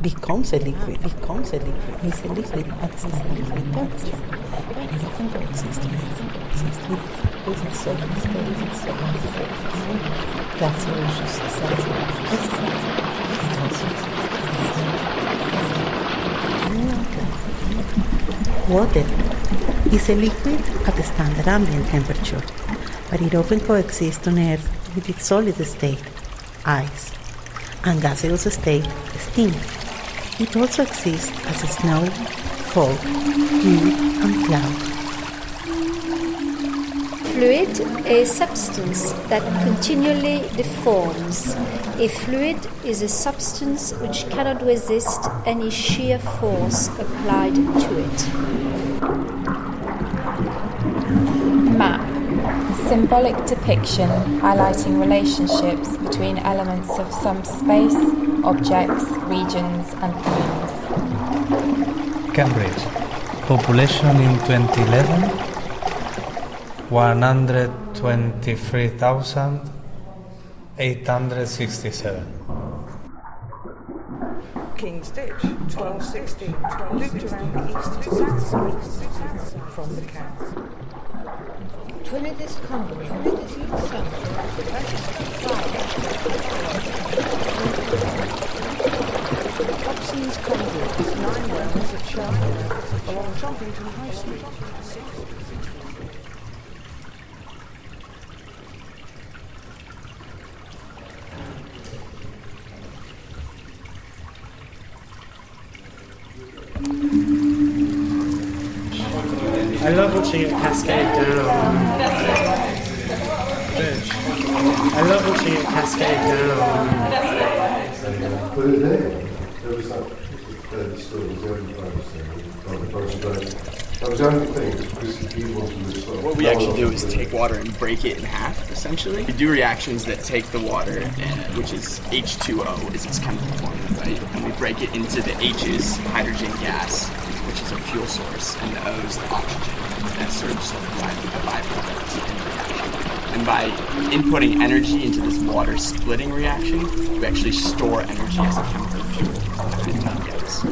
becomes a liquid, It's a liquid, but it's not a liquid, but it often coexists with its solid state, gaseous Water is a liquid at the standard ambient temperature, but it often coexists on Earth with its solid state, ice, and gaseous state, steam. It also exists as snow, fog, dew, and cloud. Fluid is a substance that continually deforms. A fluid is a substance which cannot resist any shear force applied to it. Map. A symbolic depiction highlighting relationships between elements of some space, objects, regions and themes. Cambridge. Population in 2011, 123,867. King's Ditch, 1216, looped around the east to south from the camp. Trinidad's Convent, Trinidad's Youth Centre, Hobson's Conduit, 9 wells at Sharpeville, along Trumpington High Street. I love watching it cascade down. I love watching it cascade down. But there was that still was the only that was the only thing because he wanted to start. What we actually do is take water and break it in half, essentially. We do reactions that take the water, which is H2O, is its chemical formula, right? And we break it into the H's, hydrogen gas, which is a fuel source, and the O's, the oxygen. That's sort of just like a byproduct in the reaction. And by inputting energy into this water splitting reaction, we actually store energy as a chemical fuel.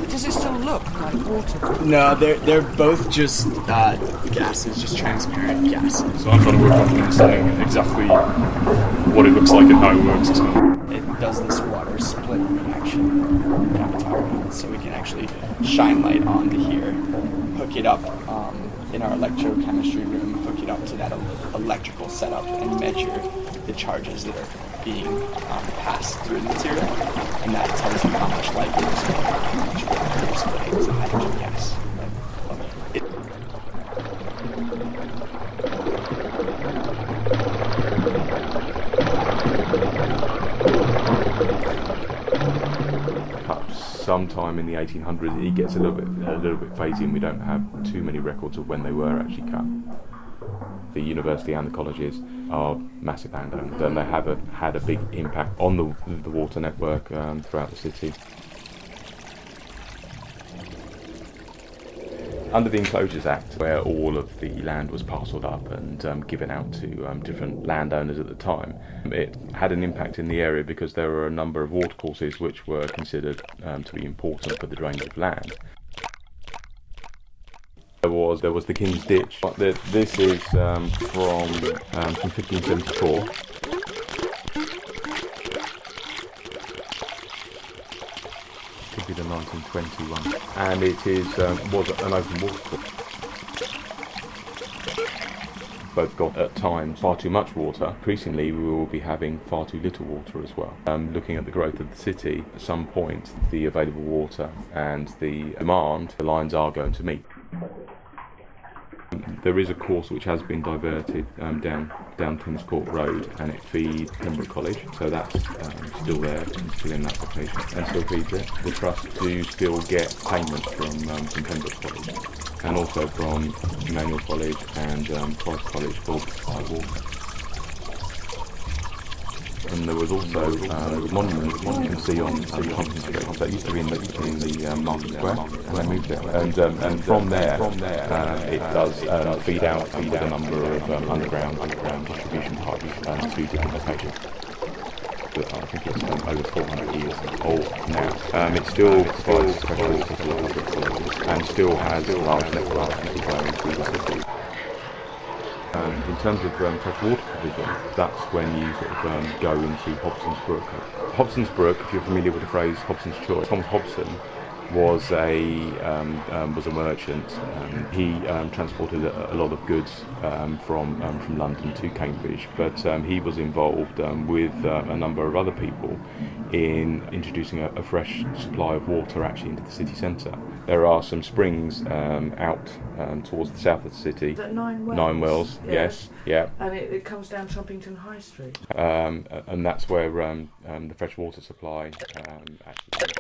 Does it still look like water? No, they're both just gases, just transparent gases. So I'm trying to work on understanding exactly what it looks like and how it works as well. It does this water split reaction entirely, so we can actually shine light onto here, hook it up in our electrochemistry room, hook it up to that electrical setup and measure the charges that are being passed through the material, and that tells you how much light you're splitting, how much water you're splitting as a hydrogen gas. Sometime in the 1800s, it gets a little bit phasey, and we don't have too many records of when they were actually cut. The university and the colleges are massive landowners, and they have had a big impact on the water network throughout the city. Under the Enclosures Act, where all of the land was parcelled up and given out to different landowners at the time, it had an impact in the area because there were a number of watercourses which were considered to be important for the drainage of land. There was the King's Ditch, but this is from 1574. Could be the 1921, and it was an open watercourse. Both got at times far too much water. Increasingly, we will be having far too little water as well. Looking at the growth of the city, at some point, the available water and the demand, the lines are going to meet. There is a course which has been diverted down Kings Court Road, and it feeds Pembroke College, so that's still there, still in that location, and still feeds it. The trust do still get payments from Pembroke College, and also from Emmanuel College and Forest College for supply water. And there was also a monument you can see on Compton Street. So it used to be in the Market Square, and they moved it. And from there, it does feed out with a number of underground distribution pipes to different locations. I think it's over 400 years old now. It still provides fresh water to local citizens and still has a large network running through the city. In terms of fresh water provision, that's when you sort of go into Hobson's Brook. Hobson's Brook, if you're familiar with the phrase Hobson's Choice, Thomas Hobson was a merchant. He transported a lot of goods from London to Cambridge, but he was involved with a number of other people in introducing a fresh supply of water actually into the city centre. There are some springs out towards the south of the city. Is that 9 wells? 9 wells, yes, yeah. And it comes down Trumpington High Street. And that's where the fresh water supply actually.